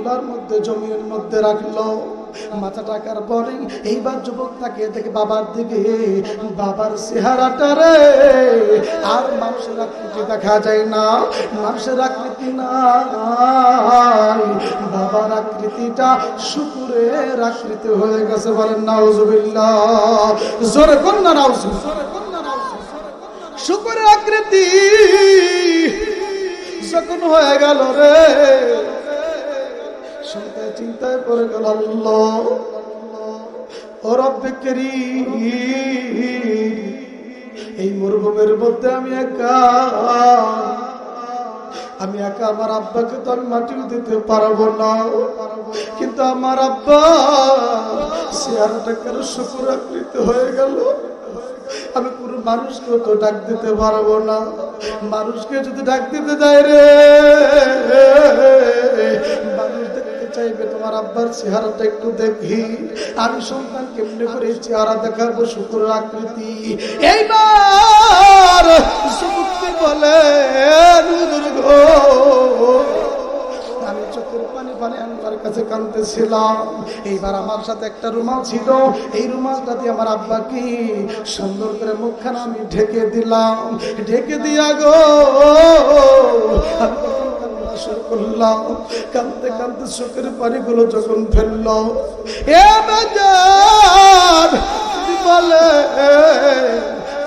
তুলার মধ্যে জমির মধ্যে রাখলো। মাথা টাকার পরে এইবার যুবক তাকে দেখে বাবার দিকে, বাবার চেহারাটা রে আর মানুষের আকৃতি দেখা যায় না, মানুষের আকৃতি নাই, বাবার আকৃতিটা শুকুরের আকৃতি হয়ে গেছে। বলেন নাউজুবিল্লাহ, জোরে কোন না নাউজুবিল্লাহ। শুকুরের আকৃতি যখন হয়ে গেল রে, চিন্তায় চিন্তায় পড়ে গেল, আল্লাহ ও রব্বে কারীম, এই মরুভূমির মধ্যে আমি একা আমার আব্বাকে তো আমি মাটিও দিতে পারবো না, কিন্তু আমার আব্বা চেহারাটা কেন শুকুর আকৃতি হয়ে গেল। আমি পুরো মানুষকে তো ডাক দিতে পারবো না, মানুষকে যদি ডাক দিতে যাই রে মানুষ দেখতে চাইবে তোমার আব্বার চেহারাটা একটু দেখি, আমি সন্তান কেমনে করে চেহারা দেখাবো শুকুর আকৃতি। এইবার যুবককে বলে আমি চোখের পানি পানি আল্লাহর কাছে কাঁদতেছিলাম। এইবার আমার সাথে একটা রুমাল ছিল, এই রুমালটা দিয়ে আমার আব্বাকে সুন্দর করে মুখখানা আমি ঢেকে দিলাম। ঢেকে দিয়া গো আমি তখন কান্না শুরু করলাম। কাঁদতে কাঁদতে চোখের পানিগুলো যখন ফেললো, এ বাজার বলে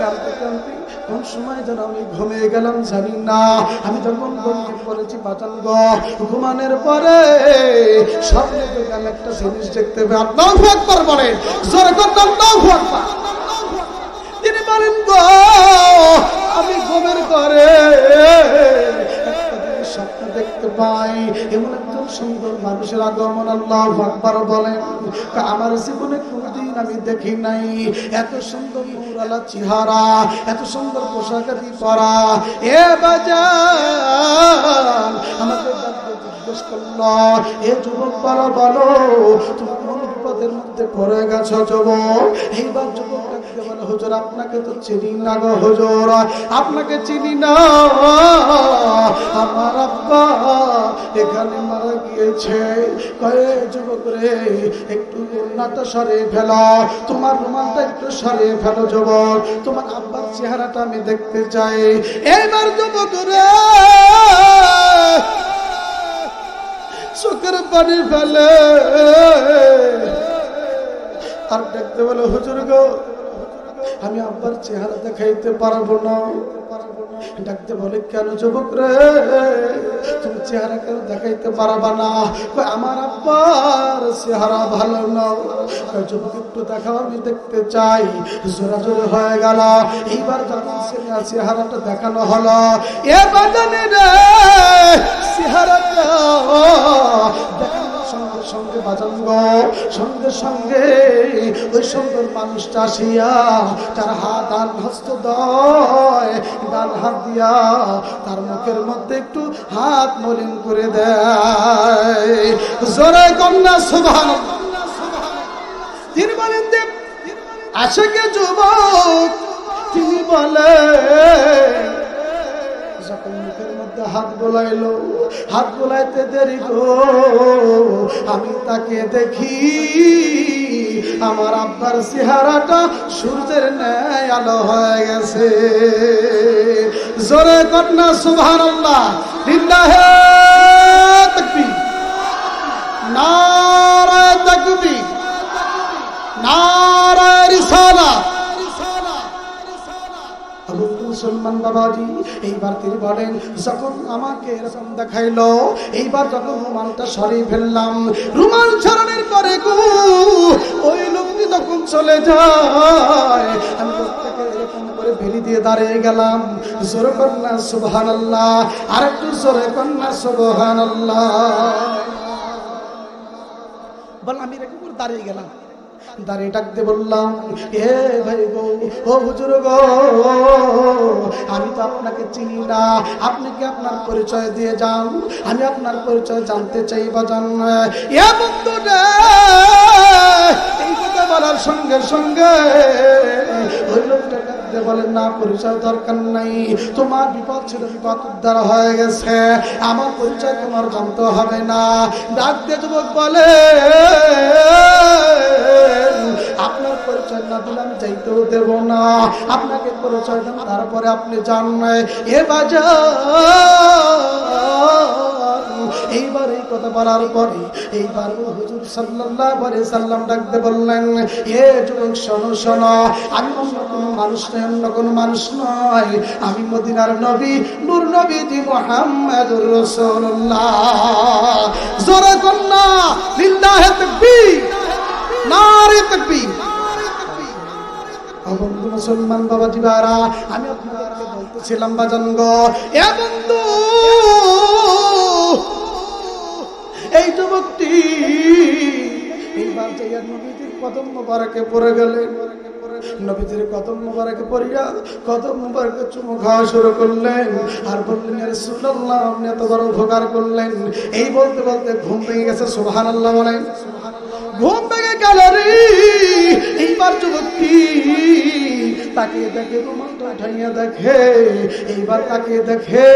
কাঁদতে কাঁদতে কোন সময় যেন আমি ঘুমিয়ে গেলাম জানি না। আমি যখন ঘুমিয়ে পড়েছি বাঁচান গো, ঘুমানোর পরে স্বপ্নে দেখলাম একটা জিনিস দেখতে পেয়ে আল্লাহু আকবার বলে, জোরে করে আল্লাহু আকবার। তিনি বলেন গো আমি ঘুমের পরে একটা জিনিস স্বপ্ন দেখতে পাই, এমন একজন সুন্দর মানুষের আগমন। আল্লাহু আকবার বলেন, আমার জীবনে কোনদিন আমি দেখি নাই এত সুন্দর নূরালা চেহারা, এত সুন্দর পোশাক আদি পরা। এ বাজার আমাকে জিজ্ঞেস করলো, এ যুবক বলো বলো তুমি কোন বিপদের মধ্যে পড়ে গেছো যুবক? এইবার যুবক ডাকতে বলে, হুজুর আপনাকে তো চিনি না গো হুজুর, আপনাকে চিনি না, আমার আব্বা এখানে মারা গিয়েছে। কয়ে যুবক রে একটু ওড়নাটা সরিয়ে ফেলো, তোমার রুমালটা একটু সরিয়ে ফেলো যুবক, তোমার আব্বার চেহারাটা আমি দেখতে চাই। এইবার যুবক রে চোখের পানি ফেলে আর দেখতে বলে, হুজুর গো আমি আব্বার চেহারা দেখাইতে পারবো না। ডাকতে বলে, কেন যুবক রে তুমি চেহারা কেন দেখাইতে পারবা না? আমার আব্বার চেহারা ভালো না। যুবক একটু দেখাও, আমি দেখতে চাই। জোরা জোরে হয়ে গেল। এইবার যখন চেহারাটা দেখানো হলো, এ বাজানে রে চেহারাটা দেখানোর সঙ্গে সঙ্গে বাজান গো, সঙ্গে সঙ্গে ওই সুন্দর মানুষটা আসিয়া তার হাত আর হস্ত দয়, ডান হাত দিয়া তার মুখের মধ্যে একটু হাত মলিন করে দেয়। জোরে কন্যা সুবহানাল্লাহ। তিনি বলেন যে আশিকে যুবক, তিনি বলে যখন মুখের মধ্যে হাত বোলাইলো, হাত বোলাইতে দেরি গো আমি তাকে দেখি আমার আব্বার চেহারাটা সূর্যের ন্যায় আলো হয়ে গেছে। জোরে কন্যা সুবহানাল্লাহ, লিল্লাহি তাকবীর, নারায়ে তাকবীর, নারায়ে রিসালাত। মুসলমান বাবাজি, এইবার তিনি বলেন যখন আমাকে এরকম দেখাইলো, এইবার যখন রুমালটা সরিয়ে ফেললাম, রুমাল সরানোর পরে গো ওই লোকটি যখন চলে যায়, আমি লোকটাকে এরকম করে বেলি দিয়ে দাঁড়িয়ে গেলাম। জোরে কন্যা সুবহানাল্লাহ, আর একটু জোরে কন্যা সুবহানাল্লাহ বল। আমি এরকম করে দাঁড়িয়ে গেলাম, দাঁড়িয়ে ডাকতে বললাম, এ ভাই গো, ও হুজুর গো আমি তো আপনাকে চিনি না, আপনি কি আপনার পরিচয় দিয়ে যান, আমি আপনার পরিচয় জানতে চাই বাজান। এ বন্ধু রে, এই কথা বলার সঙ্গে সঙ্গে ওই লোকটা দিয়ে বলেন, না পরিচয় দরকার নাই, তোমার বিপদ ছিল, বিপদ উদ্ধার হয়ে গেছে, আমার পরিচয় তোমার জানতে হবে না। ডাক দিয়ে যুবক বলে, আপনার পরিচয় না দিলে আমি যাইতেও দেব না, আপনাকে পরিচয় দেন, তারপরে আপনি জানবেন। এ বাজার, এইবার এই কথা বলার পরে এইবার হুজুর সাল্লাল্লাহু আলাইহি সাল্লাম ডাকতে বললেন, এ যুবক শোনো শোনো, আমি অন্য কোনো মানুষ নয়, অন্য কোনো মানুষ নয়, আমি মদিনার নবী, নূর নবীজি মুহাম্মদুর রাসূলুল্লাহ। জোরে কন্না লিল্লাহি তাকবীর, নারে তাকবীর। বন্ধু মুসলমান বাবাজি ভাইরা, আমি আপনাদেরকে বলতেছিলাম বাজান গো, এ বন্ধু, এই যুবকটি এইবার যাইয়া নবীজির কদম মোবারকে পড়ে গেলেন। নবীজির কদম মোবারকে পড়িয়া কদম মোবারকে চুমু খাওয়া শুরু করলেন আর বললেন, ইয়া রাসূলুল্লাহ, আপনি এত বড় উপকার করলেন। এই বলতে বলতে ঘুম ভেঙে গেছে, সুবহানাল্লাহ বলেন। ঘুম ভেঙে গেল রে। এইবার যুবকটি তাকিয়ে দেখে, রুমালটা উঠাইয়া দেখে, এইবার তাকিয়ে দেখে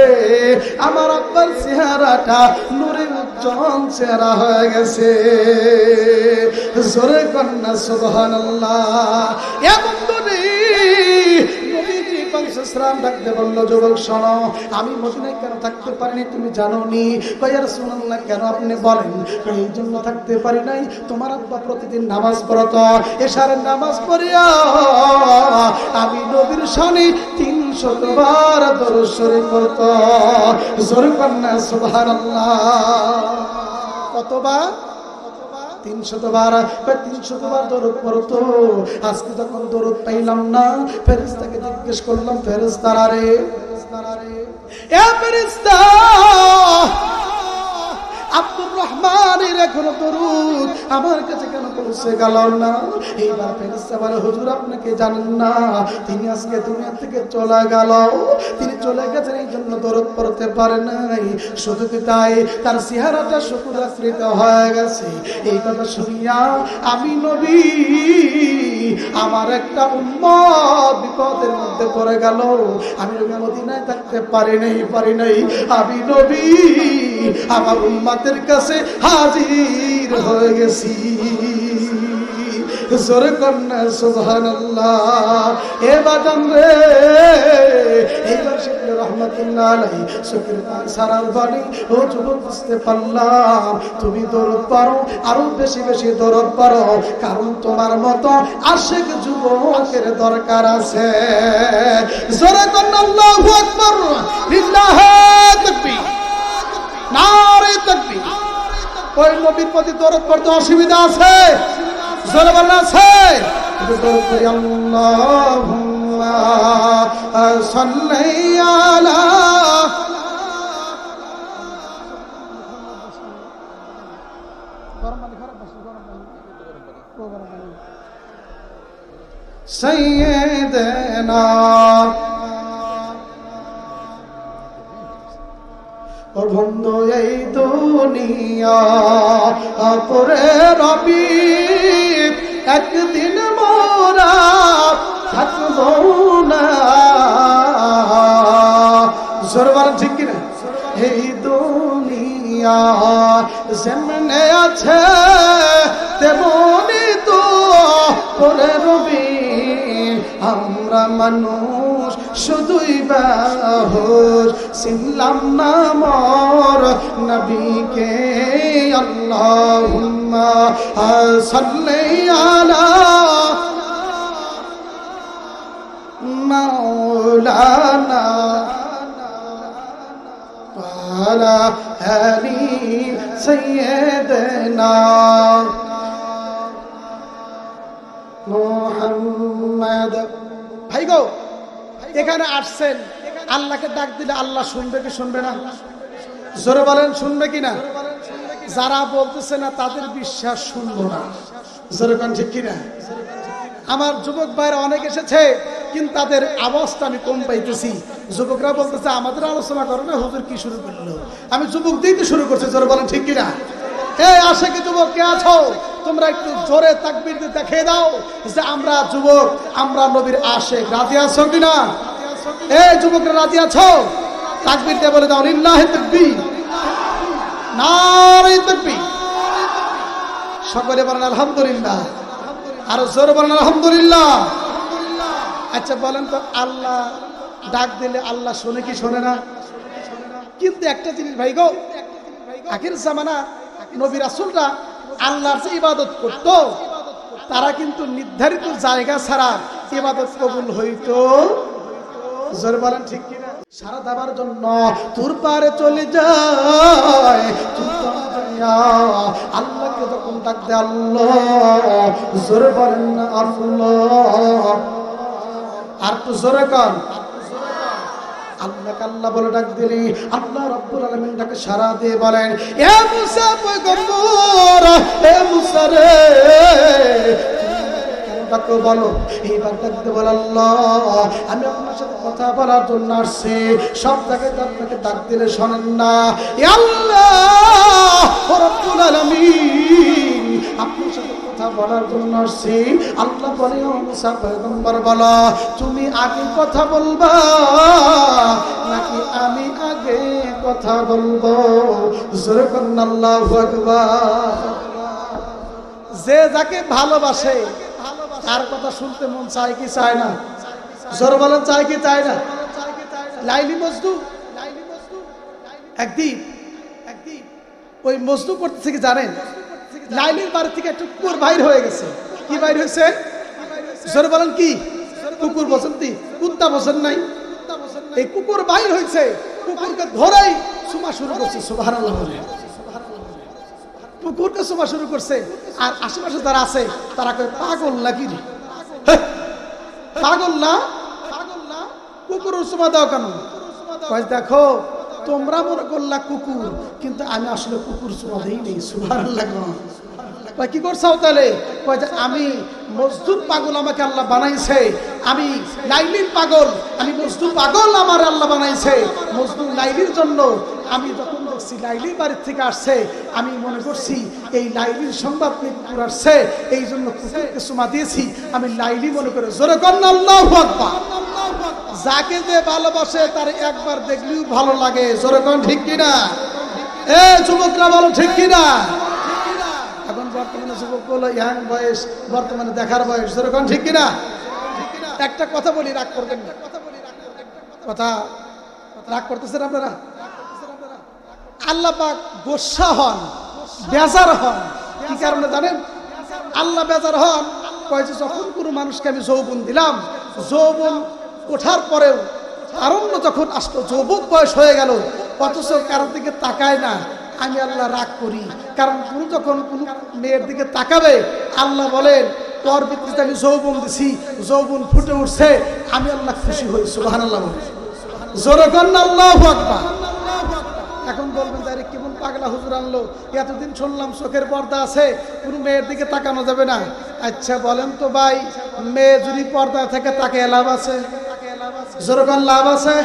আমার আব্বার চেহারাটা নূরে উজ্জ্বল চেহারা হয়ে গেছে। জোরে কন্না সুবহানাল্লাহ। এ বন্ধুরে, নবীজি পাঁচশরাম ডাকতে বলল, যুবক শোনো, আমি মদিনায় কেন থাকতে পারিনি তুমি জানো নি? কয় ইয়া রাসূলুল্লাহ, কেন আপনি বলেন? এই জন্য থাকতে পারি নাই, তোমার আব্বা প্রতিদিন নামাজ পড়তো, এশারের নামাজ পড়িয়া আমি নবীর শানে 300 বার দরুদ শরীফ পড়তো। জোরে কন্না সুবহানাল্লাহ। কতবার? 300 বার। 300 বার দরুদ পড়তো। আজকে যখন দরুদ পাইলাম না, ফেরেশতাকে জিজ্ঞেস করলাম, ফেরেশতারা রে, এ ফেরেশতা, আব্দুর রহমানের এখনো দরুদ আমার কাছে কেন পৌঁছে গেল না? এইবার ফেরেশতা বলে, হুজুর আপনি জানেন না, তিনি আজকে দুনিয়া থেকে চলে গেল, তিনি চলে গেছেন, এই জন্য দরুদ পড়তে পারে নাই। শুধু কি তাই, তার চেহারাটা শুকুরাকৃত হয়ে গেছে। এই কথা শুনিয়া আমি নবী, আমার একটা উম্মত বিপদের মধ্যে পড়ে গেল, আমি মদিনায় থাকতে পারি নাই, আমি নবী আমার উম্মতের কাছে হাজির হয়ে গেছি। জোরে কন্না সুবহানাল্লাহ। এ বাজান রে, এইবার শিখলে রহমাতুল্লাহ আলাইহি চোখের পানি সারার বাণী, ও যুবক বুঝতে পারলাম তুমি দরুদ পড়ো, আরো বেশি বেশি দরুদ পড়ো, কারণ তোমার মতো আশিক যুবকের দরকার আছে। জোরে কন্না আল্লাহু আকবার, লিল্লাহি তাকবীর, নারে তাকবীর। ওই নবীর প্রতি দরুদ পড়তে অসুবিধা আছে? জোরে বলেন আছে? দরুদ পড়ি, আল্লাহুম্মা সাল্লি আলা সাইয়্যিদিনা। ও বন্ধু, এই দুনিয়া পরে রবি, একদিন মোরা থাকবো না। জোরে বলেন ঠিক কিনা? এই দুনিয়া যেমনে আছে তেমনি তো পরে রবি, আমরা মানুষ শুধুই বাহুর, চিনলাম না মোর নবীকে। আল্লাহুম্মা সাল্লি আলা মাওলানা ওয়ালা আলি সাইয়্যিদিনা মুহাম্মদ। ভাই গো, এখানে আসছেন, আল্লাহকে ডাক দিলে আল্লাহ শুনবে কি শুনবে না? জোরে বলেন, শুনবে কি না? যারা বলতেছে না তাদের বিশ্বাস শুনবো না। জোরে বলেন ঠিক কিনা? আমার যুবক ভাইরা অনেক এসেছে, কিন্তু তাদের আওয়াজটা আমি কম পাইতেছি। যুবকরা বলতেছে, আমাদের আলোচনা করো না, হুজুর কি শুরু করলো? আমি যুবক দিতে শুরু করছি। জোরে বলেন ঠিক কিনা? এই আশিক যুবক কে আছো? তোমরা একটু জোরে তাকবীর দিয়ে দেখিয়ে দাও যে আমরা যুবক, আমরা নবীর আশিক। রাজি আছো কিনা? এই যুবকরা রাজি আছো? তাকবীর দিয়ে বলে দাও লিল্লাহি তাকবীর, নারে তাকবীর। সকলে বলেন আলহামদুলিল্লাহ, আরো জোরে বলেন আলহামদুলিল্লাহ। আচ্ছা বলেন তো, আল্লাহ ডাক দিলে আল্লাহ শোনে কি শোনে না? কিন্তু একটা জিনিস ভাই গো, আখির জামানা নবী রাসূলরা আল্লাহর যে ইবাদত করতো, তারা কিন্তু নির্ধারিত জায়গা ছাড়া ইবাদত কবুল হইতো। জোরে বলেন ঠিক কিনা? সারা দাবার জন্য তোর পারে চলে যায়, আল্লাহকে যখন ডাক দে আল্লাহ, জোরে বলেন না আল্লাহ। আর তো জোরে কর, আল্লাহকে আল্লাহ বলে ডাক দিলি আল্লাহ রাব্বুল আলামিন ডাকে সাড়া দিয়ে বলেন, এ মুসা পয়গম্বর, এ মুসা রে কেন ডাকো বলো। এইবার ডাকতে বল আল্লাহ আমি আপনার সাথে কথা বলার জন্য আসছি। সব জায়গায় আপনাকে ডাক দিলে শোনেন না। এ আল্লাহ রাব্বুল আলামিন আপনার সাথে কথা বলার জন্য আসছি। আল্লাহ বলে, ও মুসা পয়গম্বর বলো, তুমি আগে কথা বলবা নাকি আমি আগে কথা বলবো? জোরে বলেন আল্লাহু আকবার। যে যাকে ভালোবাসে তার কথা শুনতে মন চায় কি চায় না? জোরে বলেন চায় কি চায় না? লাইলি মজনু একদিন ওই মজনু করতেছে কি জানেন? লাইলির বাড়ি থেকে একটা কুকুর বাইর হয়ে গেছে। কি বাইর হয়েছে? জোরে বলেন কি? কুকুর বসন্তি, কুত্তা বসেন নাই। এই কুকুর বাইর হয়েছে, কুকুরকে ধরেই চুমা শুরু করছে। সুবহানাল্লাহ বলে কুকুরকে চুমা শুরু করছে। আর আশেপাশে যারা আছে তারা কয় পাগল নাকি রে, পাগল না, কুকুরের চুমা দাও কেন? কয় দেখো তোমরা মনে করলা কুকুর, কিন্তু আমি আসলে কুকুর চুমা দেই নেই। সুবহানাল্লাহ। কি করছাও তাহলে? কয় যে আমি মজদুর পাগল, আমাকে আল্লাহ বানাইছে। আমি লাইলির পাগল, আমি মজদুর পাগল, আমার আল্লাহ বানাইছে। মজদুর লাইলির জন্য আমি যখন দেখছি লাইলির বাড়ির থেকে আসছে, আমি মনে করছি এই লাইলির সংবাদ নিয়ে কুকুর আসছে, এই জন্য কুকুরকে চুমা দিয়েছি। আমি লাইলি মনে করে। জোরে করেন আল্লাহু আকবার। যাকে যে ভালোবাসে তার একবার দেখলেও ভালো লাগে। জোরে করেন ঠিক কিনা? এ যুবকরা বলো ঠিক কিনা? এখন বর্তমানে যুবক বলো ইয়াং বয়স, বর্তমানে দেখার বয়স। জোরে করেন ঠিক কিনা? একটা কথা বলি, রাগ করবেন না। কথা রাগ করতেছেন আপনারা? আল্লাহ পাক গোসা হন, বেজার হন। কি কারণে জানেন? আল্লাহ বেজার হন কয়েছে যখন কোনো মানুষকে আমি যৌবন দিলাম, যৌবন ওঠার পরেও তারুণ্য যখন আসলো, যৌবন বয়স হয়ে গেল, অথচ কারোর দিকে তাকায় না, আমি আল্লাহ রাগ করি। কারণ কোনো যখন কোনো মেয়ের দিকে তাকাবে, আল্লাহ বলেন তোর ভিতরে আমি যৌবন দিছি, যৌবন ফুটে উঠছে, আমি আল্লাহ খুশি হই। সুবহানাল্লাহ। জোরে করেন আল্লাহু আকবার। এখন বলবেন যে আরে কেমন পাগলা হুজুর আনলো, এতদিন শুনলাম চোখের পর্দা আছে, কোনো মেয়ের দিকে তাকানো যাবে না। আচ্ছা বলেন তো ভাই, মেয়ে যদি পর্দা থেকে তাকে লাভ আছে? জোরে করেন লাভ আছে?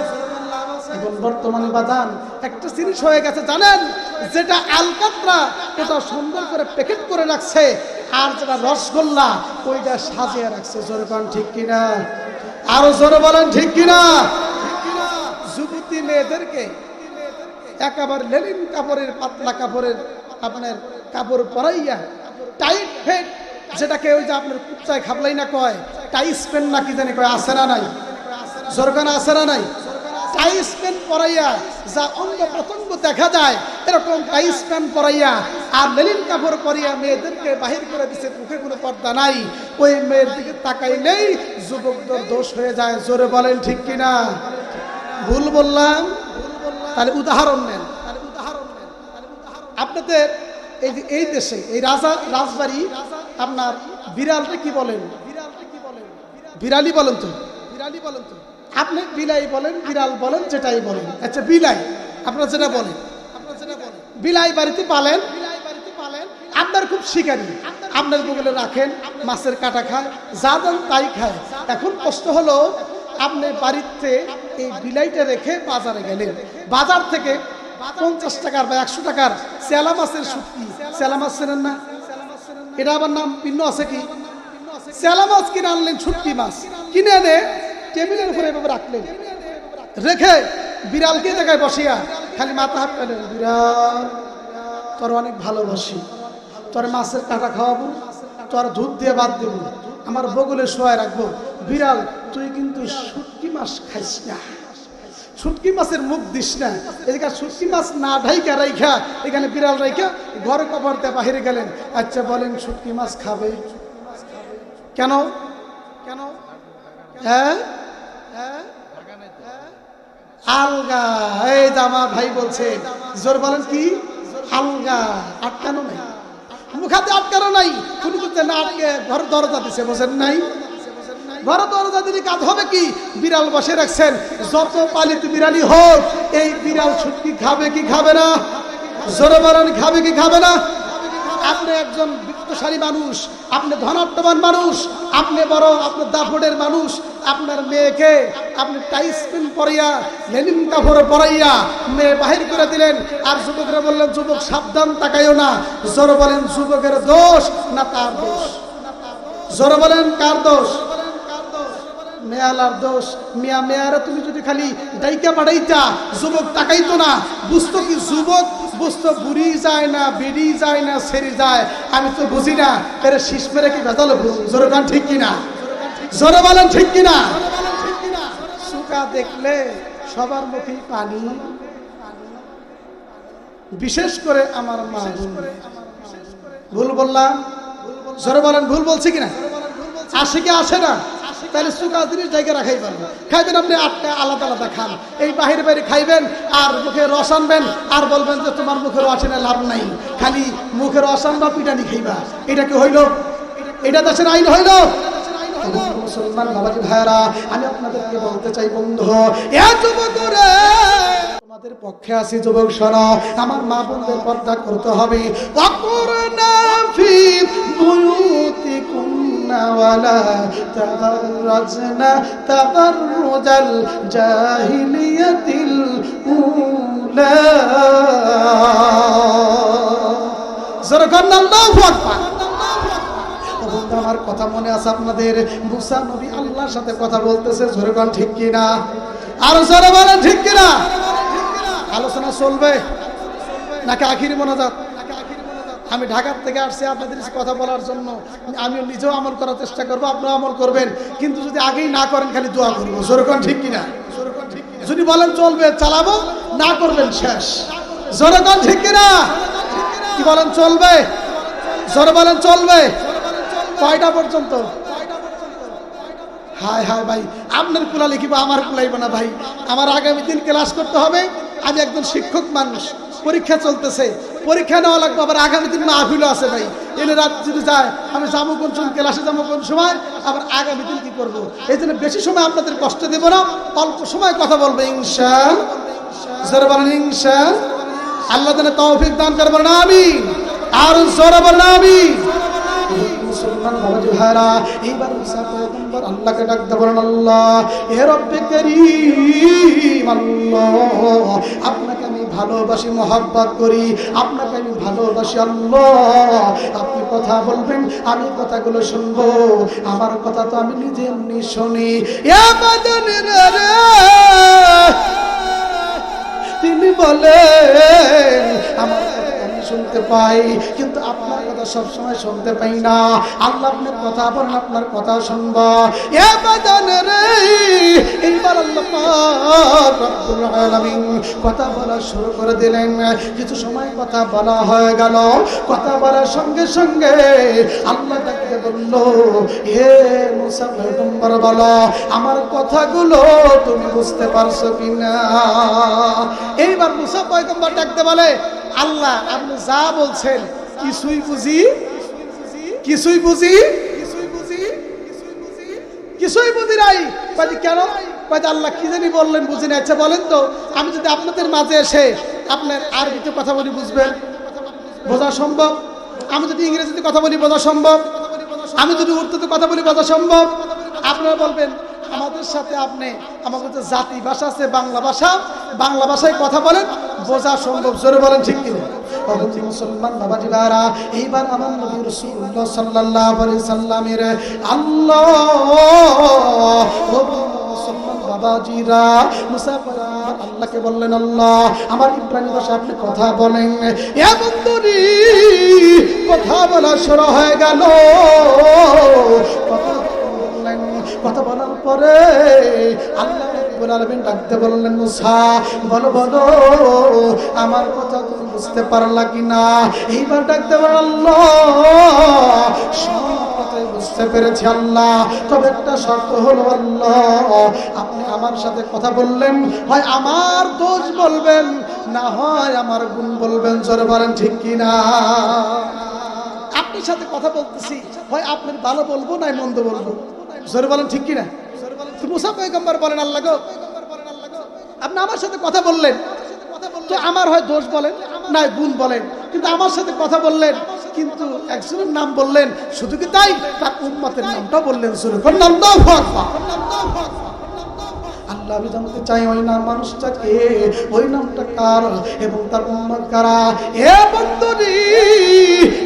এখন বর্তমানে বাদান একটা জিনিস হয়ে গেছে জানেন, যেটা আলকাতরা ওটা সুন্দর করে প্যাকেট করে রাখছে, আর যেটা রসগোল্লা ওইটা সাজিয়ে রাখছে। জোরে করেন ঠিক কিনা? আরো জোরে বলেন ঠিক কিনা? যুবতী মেয়েদেরকে একেবারে লেলিন কাপড়ের, পাতলা কাপড়ের আপনার কাপড় পরাইয়া টাইট ফেট, যেটাকে ওই যে আপনার কুচ্চায় খাবলাই না কয়, টাইস পেন না কি জানি কয়, আছে না নাই? জোরকানা আছে না নাই? টাইস পেন পরাইয়া যা অঙ্গ প্রত্যঙ্গ দেখা যায়, এরকম টাইস পেন পরাইয়া আর লেলিন কাপড় পরিয়া মেয়েদেরকে বাহির করে দিচ্ছে, মুখে কোনো পর্দা নাই। ওই মেয়ের দিকে তাকাইলেই যুবকদের দোষ হয়ে যায়। জোরে বলেন ঠিক কিনা? ভুল বললাম? তাহলে উদাহরণ নেন। আপনাদের এই যে এই দেশে এই রাজবাড়ি আপনার বিড়ালটা কি বলেন? বিড়ালি বলেন তো? আপনি বিলাই বলেন, বিড়াল বলেন, যেটাই বলেন। আচ্ছা বিলাই আপনারা যেটা বলেন, বিলাই বাড়িতে পালেন, আপনার খুব শিকারী, আপনার বগলে রাখেন, মাছের কাটা খায়, যা দেন তাই খায়। এখন কষ্ট হলো আপনি বাড়িতে এই বিলাইটা রেখে বাজারে গেলেন, বাজার থেকে 50 টাকার বা 100 টাকার চেলা মাছের শুটকি, চেলা মাছ চেনেন না? এটা আবার নাম ভিন্ন আছে কি? চেলা মাছ কিনে আনলেন, শুটকি মাছ কিনে এনে টেবিলের উপরে এভাবে রাখলেন, রেখে বিড়ালকে জায়গায় বসিয়া খালি মাথা হাত পেলেন, বিড়াল তোর অনেক ভালোবাসি, তোর মাছের কাঁটা খাওয়াবো, তোর দুধ দিয়ে বাদ দেবো, আমার বগলে শোয়ায় রাখবো, বিড়াল তুই কিন্তু শুটকি মাছ খাইস না, শুটকি মাছের মুখ দিস না। এদিকে শুটকি মাছ না ঢাইকা রাইখা এখানে বিড়াল রাইখা ঘরে কবর দিয়ে বাহিরে গেলেন। আচ্ছা বলেন শুটকি মাছ খাবে কেন? কেন? হ্যাঁ আলগা, এই জামা ভাই বলছে জোর বলেন কি আলগা, আটকানো নাই, মুখাতে আটকানো নাই, কোনো কিছু না আটকে ঘর দরজা দিছে, বোঝেন নাই? ঘর দরজা দিলে কাজ হবে কি? বিড়াল বসে রাখছেন, যত পালিত বিড়ালি হোক এই বিড়াল শুটকি খাবে কি খাবে না? জোরে বলেন খাবে কি খাবে না? আপনি একজন বিত্তশালী মানুষ, আপনি ধনাঢ্যবান মানুষ, আপনি বড় আপনার দাফড়ের মানুষ, আপনার মেয়েকে আপনি টাইস পিন পরাইয়া লেনিন কাপড় পরাইয়া মেয়ে বাহির করে দিলেন, আর যুবকরা বললেন যুবক সাবধান তাকাইও না। জোরে বলেন যুবকের দোষ না তার দোষ? জোরে বলেন কার দোষ? মেয়ালার দোষ। মিয়া মেয়ারা তুমি যদি খালি ডাইকা বাড়াইতা যুবক তাকাইতো না, বুঝতো কি যুবক বুঝতো বুড়ি যায় না, বেড়ি যায় না, সেরি যায়, আমি তো বুঝি না, এর শীষ মেরে কি ভেজালো? জোরে গান ঠিক কিনা? জোরে বলেন ঠিক কিনা? সুকা দেখলে সবার মুখেই পানি, বিশেষ করে আমার মা। ভুল বললাম? জোরে বলেন ভুল বলছি কিনা? আসে কি আসে না? তাহলে সুকা জিনিস জায়গা রাখাই পারবো। খাইবেন আপনি আটটা আলাদা আলাদা খান, এই বাহিরে বাইরে খাইবেন আর মুখে রস আনবেন আর বলবেন যে তোমার মুখে রস এনে লাভ নাই, খালি মুখে রস আনবা পিটানি খাইবা। এটা কি হইল? এটা দেশের আইন হইল? মুসলমান বাবাজি ভাইরা, আমি আপনাদেরকে বলতে চাই বন্ধু, এ যুবক রে তোমাদের পক্ষে আছি, যুবক শোনো, আমার মা বোনদের পর্দা করতে হবে। ওয়াকুরনা ফি বুয়ুতিকুন্না ওয়ালা তাবাররাজনা তাবাররুজাল জাহিলিয়াতিল উলা। জোরে বলেন আল্লাহু আকবার। আমার কথা মনে আছে আপনাদের? মুসা নবী আল্লাহর সাথে কথা বলতেছে, জোরে বলেন ঠিক কিনা? আর জোরে বলেন ঠিক কিনা? আলোচনা চলবে নাকি আখিরি মোনাজাত? আমি ঢাকার থেকে আসছি আপনাদের কথা বলার জন্য, আমি নিজেও আমল করার চেষ্টা করবো, আপনারা আমল করবেন, কিন্তু যদি আগেই না করেন খালি দোয়া করবো। জোরে বলেন ঠিক কিনা? যদি বলেন চলবে চালাবো, না করবেন শেষ। জোরে বলেন ঠিক কিনা? কি বলেন চলবে? জোরে বলেন চলবে? কয়টা পর্যন্ত? হায় হায় ভাই, আপনার কুলা লিখিব, আমার কুলাইব না ভাই। আমার আগামী দিন ক্লাস করতে হবে, আমি একজন শিক্ষক মানুষ, পরীক্ষা চলতেছে, পরীক্ষা নেওয়া লাগবে, আবার আগামী দিন মাহফিলও আছে ভাই। এনে রাত যদি যায় আমি যাবো কোন সময়, ক্লাসে যাবো কোন সময়, আবার আগামী দিন কি করবো? এই জন্য বেশি সময় আপনাদের কষ্ট দেবো না, অল্প সময় কথা বলবো ইনশাআল্লাহ। জোরে বলেন ইনশাআল্লাহ। আল্লাহ যেন তৌফিক দান করবেন, আমিন। আর জোরে বলেন আমিন। মুসলমান বাবাজি ভাইরা, এইবার মুসা পয়গম্বর আল্লাহকে ডাকতে বলেন, আল্লাহ এ রব্বে কারীম, আল্লাহ আপনাকে আমি ভালোবাসি, মহব্বত করি, আপনাকে আমি ভালোবাসি, আল্লাহ আপনি কথা বলবেন, আমি কথাগুলো শুনবো, আমার কথা তো আমি নিজে এমনি শুনি। এ বাদনের রে তিনি বলেন আমার শুনতে পাই, কিন্তু আপনার কথা সব সময় শুনতে পাই না। আল্লাহ আপনার কথা বলেন, আপনার কথা শুনবো। এ বাদান রে, এইবার আল্লাহ পাক রব্বুল আলামিন কথা বলা শুরু করে দিলেন। কিছু সময় কথা বলা হয়ে গেল, কথা বলার সঙ্গে সঙ্গে আল্লাহ তাকে বলল, হে মুসা পয়গম্বর বলো আমার কথাগুলো তুমি বুঝতে পারছো কিনা? এইবার মুসা পয়গম্বর ডাকতে বলে, আল্লাহ আপনি যা বলছেন কিছুই বুঝি, কিছুই বুঝি, কিছুই বুঝি নাই। কেন? আল্লাহ কি জানি বললেন বুঝি না। আচ্ছা বলেন তো, আমি যদি আপনাদের মাঝে এসে আপনার আরবিতে কথা বলি বুঝবেন? বোঝা সম্ভব? আমি যদি ইংরেজিতে কথা বলি বোঝা সম্ভব? আমি যদি উর্দুতে কথা বলি বোঝা সম্ভব? আপনারা বলবেন আমাদের সাথে আপনি, আমাদের যে জাতি ভাষা আছে বাংলা ভাষা, বাংলা ভাষায় কথা বলেন, বোঝা সম্ভব। জোরে বলেন ঠিক কিনা? অগণি মুসলমান বাবাজি ভাইরা, এইবার আমার নবী রাসূলুল্লাহ সাল্লাল্লাহু আলাইহি সাল্লামের আল্লাহ মুসলমান বাবাজিরা মুসাফিরা আল্লাহকে বললেন, আল্লাহ আমার ইব্রাহিম ভাষায় আপনি কথা বলেন। এ বন্ধুরি কথা বলা শুরু হয়ে গেল। কথা বলার পরে আল্লাহ রাব্বুল আলামিন ডাকতে বললেন, মুসা বলো বলো আমার কথা তুমি বুঝতে পারলা কিনা? এইবার ডাকতে বললেন, আল্লাহ সব কথাই বুঝতে পেরেছি আল্লাহ, তবে একটা শর্ত হলো আল্লাহ আপনি আমার সাথে কথা বললেন, হয় আমার দোষ বলবেন না হয় আমার গুণ বলবেন। জোরে বলেন ঠিক কিনা? আপনার সাথে কথা বলতেছি, হয় আপনার ভালো বলবো না মন্দ বলবো। জোরে বলেন ঠিক কিনা? মুসা পয়গম্বর বলেন, আল্লাহ গো আপনি আমার সাথে কথা বললেন, তো আমার হয় দোষ বলেন না গুণ বলেন, কিন্তু আমার সাথে কথা বললেন, কিন্তু একজনের নাম বললেন, শুধু কি তাই তার উম্মতের নামটা বললেন। জোরে বলেন আল্লাহু আকবার। আল্লাহ আমি জানতে চাই ওই নাম মানুষটাকে, ওই নামটা কার এবং তার উম্মত কারা। এ বন্ধুরি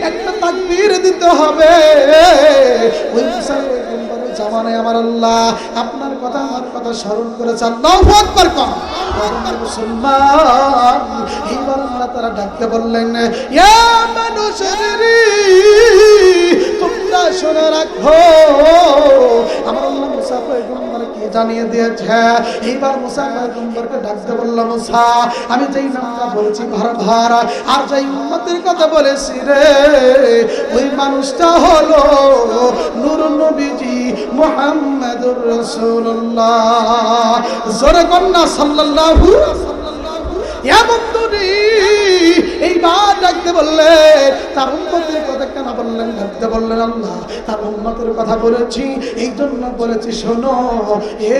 একটা তাকবীর দিতে হবে। ওই মুসাফিরের জামানায় আমার আল্লাহ আপনার কথা আমার কথা স্মরণ করেছে। আল্লাহু আকবার কর মুসলমান। এইবার আল্লাহ তারা ডাকতে বললেন, ইয়া মানুষেরি তোমরা শুনে রাখো আমার আল্লাহ মুসা পয়গম্বরকে জানিয়ে দিয়েছে। এইবার মুসা পয়গম্বরকে ডাকতে বলল, মুসা আমি যেই নামটা বলেছি বারবার আর যেই উম্মতের কথা বলেছি রে, ওই মানুষটা হলো নূর নবীজি মুহাম্মদুর রাসূলুল্লাহ। জোরে কন্না সাল্লাল্লাহু ইয়া বন্ধুরি। এইবার ডাকতে বললেন, তার উম্মতের কথা কেন বললেন? ডাকতে বললেন, আল্লাহ তার উম্মতের কথা বলেছি এই জন্য বলেছি শোনো এ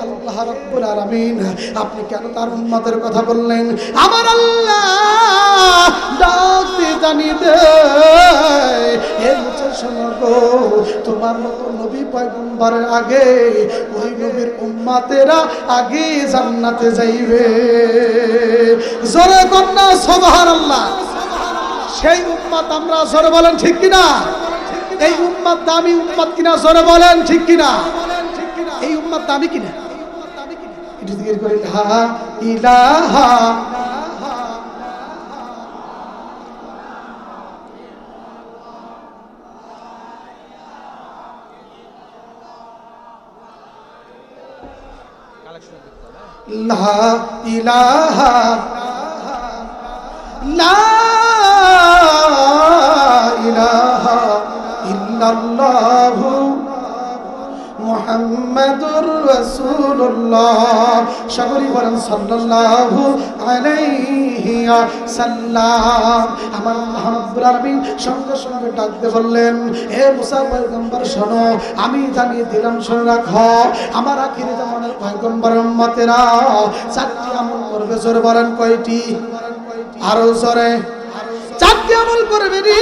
আল্লাহ রাব্বুল আলামিন আপনি কেন তার উম্মতের কথা বললেন? আমার আল্লাহ ডাকতে জানিয়ে দেয়, হে মুসা শোনো গো তোমার মতো নবী পয়গম্বরের আগে ওই নবীর উম্মতেরা আগে জান্নাতে যাইবে। জোরে কন্না সুবহানাল্লাহ। সেই উম্মত আমরা, জোরে বলেন ঠিক কিনা? এই উম্মত দামি উম্মত কিনা? জোরে বলেন ঠিক কিনা? এই উম্মত দামি কিনা? এটা জিকির করে লা ইলাহা লা ইলাহা লা ইলাহা ইল্লাল্লাহু মুহাম্মাদুর রাসূলুল্লাহ। সকলে বলেন সাল্লাল্লাহু আলাইহি ওয়াসাল্লাম। আমার আল্লাহ রাব্বুল আলামিন সঙ্গে সঙ্গে ডাকতে বললেন, হে মুসা পয়গম্বর শোনো আমি জানিয়ে দিলাম, শুনে রাখো আমার আখিরি জামানার পয়গম্বর উম্মতেরা চারটি আমল করবে। জোরে বলেন কয়টি? আরো জোরে। চারটি আমল করবে রে।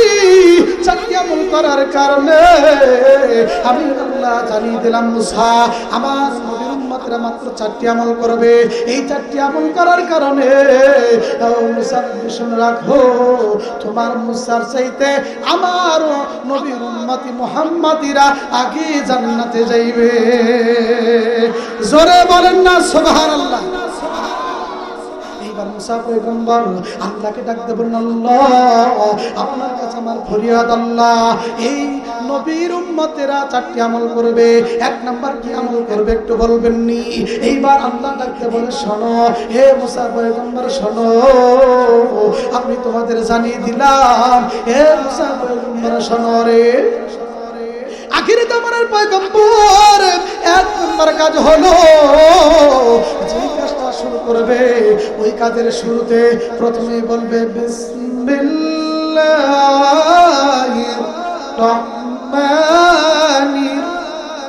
চারটি আমল করার কারণে আমি আল্লাহ জানিয়ে দিলাম, মুসা আমার নবীর উম্মতরা মাত্র চারটি আমল করবে। এই চারটি আমল করার কারণে মুসা শুনে রাখো তোমার মুসার চাইতে আমার নবীর উম্মতি মুহাম্মাদিরা আগে জান্নাতে যাইবে। জোরে বলেন না সুবহানাল্লাহ। এইবার মুসা পয়গম্বর আল্লাহকে ডাকতে বললেন, আল্লাহ আপনার কাছে আমার ফরিয়াদ আল্লাহ এই নবীর উম্মতেরা চারটি আমল করবে, এক নাম্বার কি আমল করবে একটু বলবেন নি? এইবার আল্লাহ ডাকতে বলে, শোনো হে মুসা পয়গম্বর শোনো আমি তোমাদের জানিয়ে দিলাম। হে মুসা পয়গম্বর শোনো রে, আখিরি জামানার পয়গম্বর এক নম্বর কাজ হলো যে কাজটা শুরু করবে ওই কাজের শুরুতে প্রথমে বলবে বিসমিল্লাহির রহমানির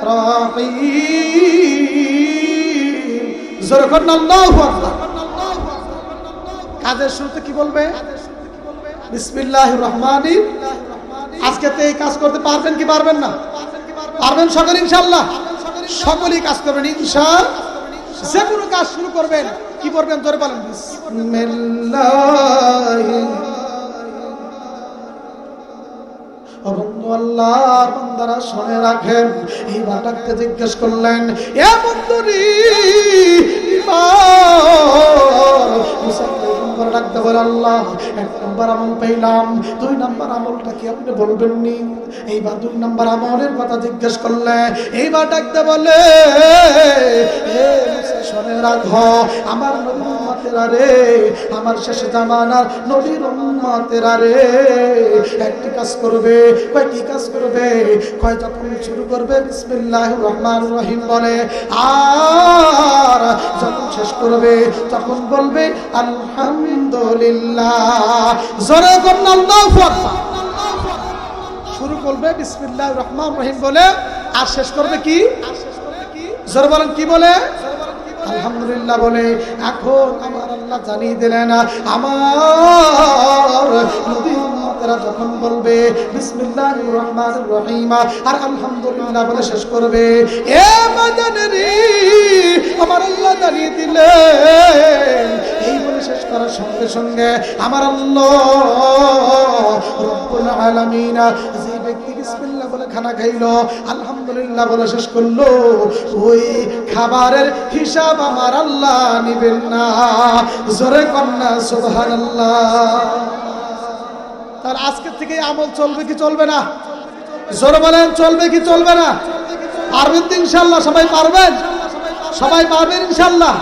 রহিম। জোরে করুন আল্লাহু আকবার। কাজের শুরুতে কি বলবে? বিসমিল্লাহির রহমানির। আজকে তো এই কাজ করতে পারবেন কি পারবেন না? পারবেন সকলে ইনশাআল্লাহ? সকলেই কাজ করবেন ইনশাআল্লাহ। যে কোনো কাজ শুরু করবেন কি করবেন? জোরে বলেন বিসমিল্লাহির ও বন্ধু আল্লাহর বান্দারা শুনে রাখেন, এইবার ডাকতে জিজ্ঞেস করলেন, এ বন্ধুরি ডাকতে বলে, আল্লাহ 1 নম্বর আমল পেলাম, 2 নম্বর আমলটা কি আপনি বলবেন নি? এইবার 2 নম্বর আমলের কথা জিজ্ঞেস করলে এইবার ডাকতে বলে, শুনে রাখো আমার নবীর উম্মতেরা রে, আমার শেষ জামানার নবীর উম্মতেরা রে, একটি কাজ করবে। কয় কি কাজ করবে? কয় যখন শুরু করবে বিসমিল্লাহির রহমানির রহিম বলে, আর যখন শেষ করবে তখন বলবে আলহামদুলিল্লাহ। জোরে বলুন আল্লাহু আকবার। শুরু করবে বিসমিল্লাহির রহমানির রহিম বলে, আর শেষ করবে কি? জোরে বলেন কি বলে? আলহামদুলিল্লাহ বলে। এখন আমার আল্লাহ জানিয়ে দিলেন, আমার নবীর উম্মতেরা যখন বলবে বিসমিল্লাহির রহমানির রহিম আর আলহামদুলিল্লাহ বলে শেষ করবে, এ মাদানী আমার আল্লাহ জানিয়ে দিলেন, এই বলে শেষ করার সঙ্গে সঙ্গে আমার আল্লাহ রব্বুল আলামিন যে ব্যক্তি বিসমিল্লাহ বলে খানা খাইলো, আলহামদুলিল্লাহ বলে শেষ করলো, ওই খাবারের হিসাব আমার আল্লাহ নিবেন না। জোরে কন্যা সুবহানাল্লাহ। তার আজকে থেকে আমল চলবে কি চলবে না? জোরে বলেন চলবে কি চলবে না? পারবেন তো ইনশাআল্লাহ? সবাই পারবেন? সবাই পারবেন ইনশাআল্লাহ?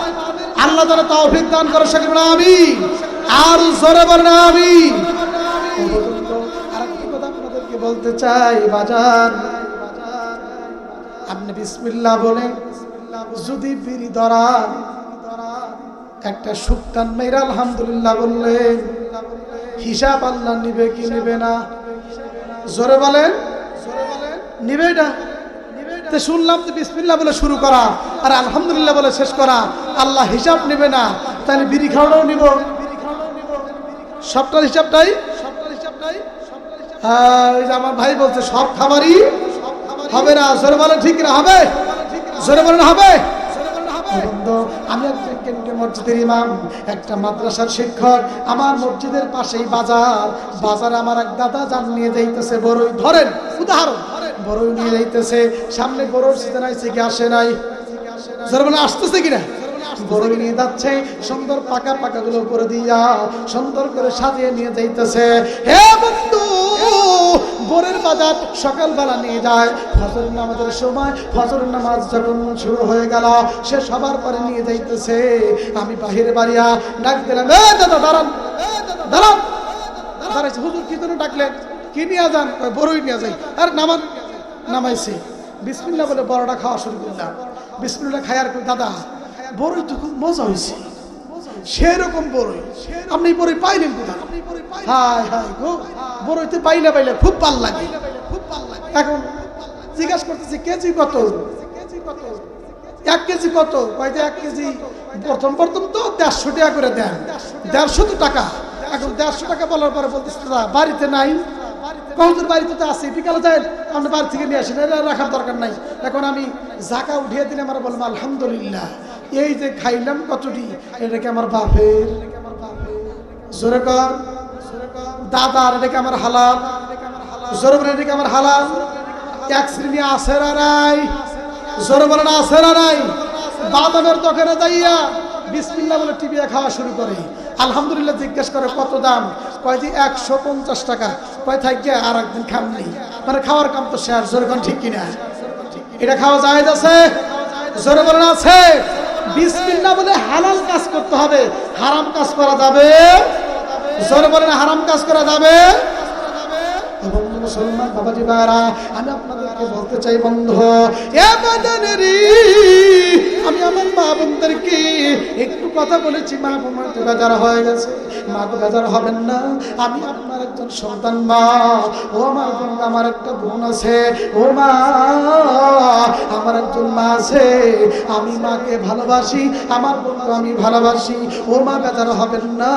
আল্লাহ তাআলা তৌফিক দান করে, সকলে বলেন আমিন। আর জোরে বলেন আমিন। আরেকটি কথা আপনাদেরকে বলতে চাই বাজান, আপনি বিসমিল্লাহ বলে যদি বিড়ি ধরান, একটা শুকতান মেয়েরা আলহামদুলিল্লাহ বললেন, হিসাব আল্লাহ নিবে কি নিবে না? জোরে বলেন নিবে না? তো শুনলাম তো বিসমিল্লাহ বলে শুরু করা আর আলহামদুলিল্লাহ বলে শেষ করা, আল্লাহ হিসাব নিবে না, তাহলে বিড়ি খাওয়াটাও নিব, সবটার হিসাবটাই। আমার ভাই বলছে সব খাবারই হবে না। জোরে বলেন ঠিক না? হবে? জোরে বলেন হবে? আমি একজন কেন্দ্রীয় মসজিদের ইমাম, একটা মাদ্রাসার শিক্ষক। আমার মসজিদের পাশেই বাজার, বাজারে আমার এক দাদা যান নিয়ে যাইতেছে বড়ই, ধরেন উদাহরণ, বড়ই নিয়ে যাইতেছে, সামনে বড়র সিজন আইছে কি আসে নাই? জোরে বলেন আসতেছে কিনা? বড়ই নিয়ে যাচ্ছে, সুন্দর পাকা পাকা গুলো করে দিয়া সুন্দর করে সাজিয়ে নিয়ে যাইতেছে। হে বন্ধু, বরের বাজার সকালবেলা নিয়ে যায়, ফজর নামাজের সময় ফজর নামাজ যখন শুরু হয়ে গেল, সে সবার পরে নিয়ে যাইতেছে। আমি বাহিরে বাড়িয়া ডাক দিলাম, এ দাদা দাঁড়ান, দাঁড়ান। দাঁড়াইছে, হুজুর কি জন্য ডাকলেন? কি নিয়ে যান? বড়ই নিয়ে যাই। আর নামাইছে, বিসমিল্লাহ বলে বড়টা খাওয়া শুরু করলাম। বিসমিল্লাহ খায়ার কই, দাদা বড়ই তো খুব মজা হয়েছে, সেরকম বড়ই আপনি বড়ই পাইলেন কোথায়? হায় হায় গো, বড়ইতে পাইলে খুব ভাল লাগে। এখন জিজ্ঞাসা করতেছি কেজি কত? 1 কেজি কত? কয়টা 1 কেজি প্রথম তো 150 টাকা করে দেন। 150 টাকা। এখন 150 টাকা বলার পরে বলতেছে বাড়িতে নাই। কৌতুর বাড়িতে তো আছে, বিকালে যায় আপনি বাড়ি থেকে নিয়ে আসেন, এটা রাখার দরকার নাই। এখন আমি জাকা উঠিয়ে দিলে আমরা বললাম আলহামদুলিল্লাহ, এই যে খাইলাম কতটি, এটাকে আমার বাপের। জোরে কর দাদার, এটাকে আমার হালাল। জোরে বলেন এটাকে আমার হালাল। এক শ্রেণী আছে না নাই? জোরে বলেন আছে না নাই? বাদামের দোকানে যাইয়া বিসমিল্লাহ বলে টিপিয়া খাওয়া শুরু করে, আলহামদুলিল্লাহ জিজ্ঞেস করে কত দাম? কয় যে 150 টাকা। কয় থাকি আর একদিন খাম নেই, মানে খাওয়ার কাম তো শেষ। জোরে কোন ঠিক কিনা? এটা খাওয়া জায়েজ আছে? জোরে বলেন আছে? বিসমিল্লাহ বলে হালাল কাজ করতে হবে, হারাম কাজ করা যাবে? জোরে বলেন হারাম কাজ করা যাবে? বন্ধু মুসলমান বাবাজি ভাইরা, আমি আপনাদেরকে বলতে চাই বন্ধু, এ বাদানেরি, আমি আমার মা বোনদেরকে একটু কথা বলেছি, মা বোনের বেজার হয়ে গেছে, মা গো বেজার হবেন না, আমি আপনার একজন সন্তান মা। ও আমার বোন, আমার একটা বোন আছে, ও মা আমার একজন মা আছে, আমি মাকে ভালোবাসি, আমার বোনকে আমি ভালোবাসি। ও মা বেজার হবেন না,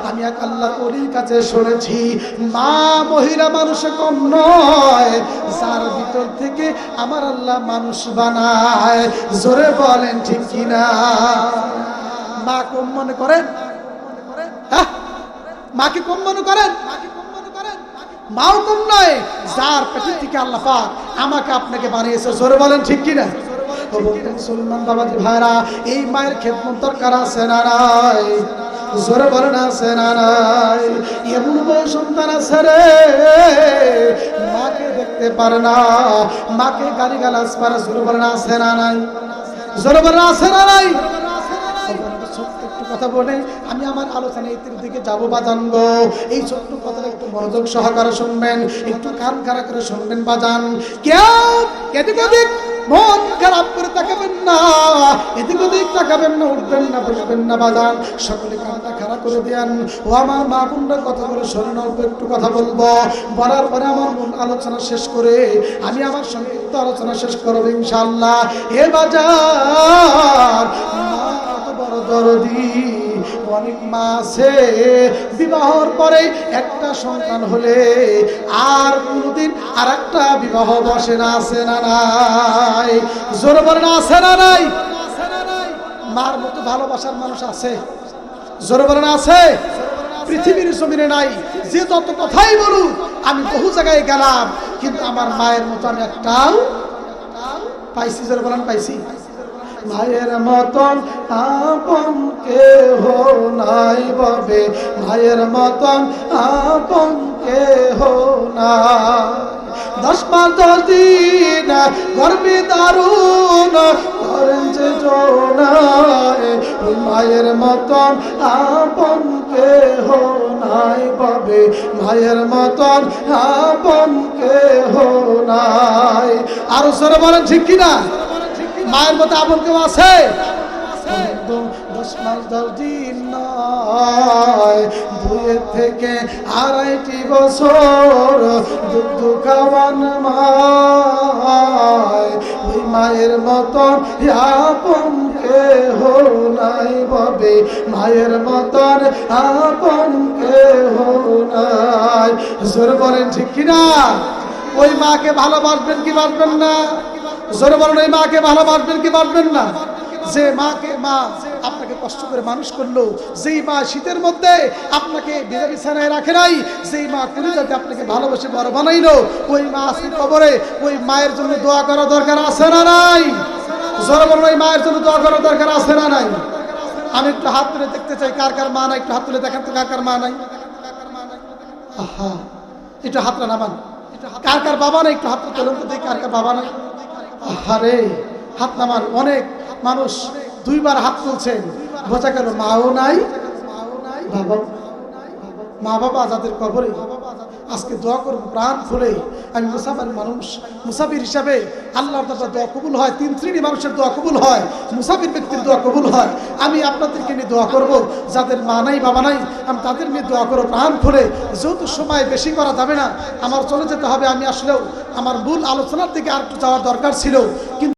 আমি এক আল্লাহ ওলির কাছে শুনেছি, মা মহিলা মানুষ কম নয়, যার ভিতর থেকে আমার আল্লাহ মানুষ বানায়। জোরে বলেন ঠিক কিনা? মা কম মনে করেন? মাকে কম মনে করেন? মাও কম নয়, যার পেটের থেকে আল্লাহ পাক আমাকে আপনাকে বানিয়েছে। জোরে বলেন ঠিক কিনা? ও বন্ধু মুসলমান বাবাজি ভাইরা, এই মায়ের খেদমত দরকার আছে না নাই? জোরে বলেন আছে না নাই? এমন বউ সন্তান আছে রে, মাকে দেখতে পারে না, মাকে গালিগালাজ করে। জোরে বলেন আছে না নাই? জোরে বলেন আছে না নাই? ছোট্ট একটু কথা বলে আমি আমার আলোচনা ইতির দিকে যাবো বাজান গো। এই ছোট্ট কথাটা একটু মনোযোগ সহকারে শুনবেন, একটু কান খাড়া করে শুনবেন বাজান। কেউ এদিক ওদিক মন খারাপ করে তাকাবেন না, এদিক ওদিক তাকাবেন না, উঠবেন না, বসবেন না বাজান। সকলে কানটা খাড়া করে দেন। ও আমার মা বোনরা কথাগুলো শোনেন, অল্প একটু কথা বলবো, বলার পরে আমার মন আলোচনা শেষ করে আমি আমার সংক্ষিপ্ত আলোচনা শেষ করবো ইনশাআল্লাহ। এ বাজার বড় দরদি, অনেক মা আছে বিবাহর পরে একটা সন্তান হলে আর কোনদিন আর একটা বিবাহ বসে না, আছে না নাই? জোরে বলেন আছে না নাই? মার মতো ভালোবাসার মানুষ আছে? জোরে বলেন আছে? পৃথিবীর জমিনে নাই। যে যত কথাই বলুন, আমি বহু জায়গায় গেলাম, কিন্তু আমার মায়ের মতো আমি একটাও পাইছি। জোরে বলেন পাইছি? মায়ের মতন আপন কেহ নাই ববে, মায়ের মতন আপন কেহ নাই। 10 মাস 10 দিন গর্ভে দারুণ করেন যে জোনায়, ওই মায়ের মতন আপন কেহ নাই ববে, মায়ের মতন আপন কেহ নাই। আরো জোরে বলেন ঠিক কিনা? মায়ের মতো আপন কেউ আছে? 10 মাস 10 দিন নয়, 2 থেকে 2.5 বছর দুধ খাওয়ান মায়, ওই মায়ের মতন আপন কেহ নাই ববে, মায়ের মতন আপন কেহ নাই। জোরে বলেন ঠিক কিনা? ওই মাকে ভালোবাসবেন কি বাসবেন না? জোরে বলেন ওই মাকে ভালোবাসবেন কি বাসবেন না? যে মাকে মা আপনাকে কষ্ট করে মানুষ করলো, যেই মা শীতের মধ্যে আপনাকে বিছানায় রাখে নাই, যেই মা কলিজাতে আপনাকে ভালোবেসে বড় বানাইলো, ওই মা আজকে কবরে। ওই মায়ের জন্য দোয়া করা দরকার আছে না নাই? জোরে বলেন ওই মায়ের জন্য দোয়া করা দরকার আছে না নাই? আমি একটু হাত তুলে দেখতে চাই কার কার মা নাই, একটু হাত তুলে দেখেন তো কার কার মা নাই। আহা, একটু হাতটা নামান। কার কার বাবা নাই একটু হাতটা তুলেন তো দেখি কার কার বাবা নাই। আরে হাত নামান। অনেক মানুষ 2 বার হাত তুলছেন, বোঝা গেল মাও নাই বাবা। মা বাবা যাদের কবরে আজকে দোয়া করব প্রাণ খুলে। আমি মুসাফির মানুষ, মুসাফির হিসাবে আল্লাহর দরবারে দোয়া কবুল হয়। 3 শ্রেণী মানুষের দোয়া কবুল হয়, মুসাফির ব্যক্তির দোয়া কবুল হয়। আমি আপনাদেরকে নিয়ে দোয়া করব, যাদের মা নাই বাবা নাই, আমি তাদের নিয়ে দোয়া করব প্রাণ খুলে। যেহেতু সময় বেশি করা যাবে না, আমার চলে যেতে হবে। আমি আসলেও আমার মূল আলোচনার দিকে আর একটু যাওয়ার দরকার ছিল, কিন্তু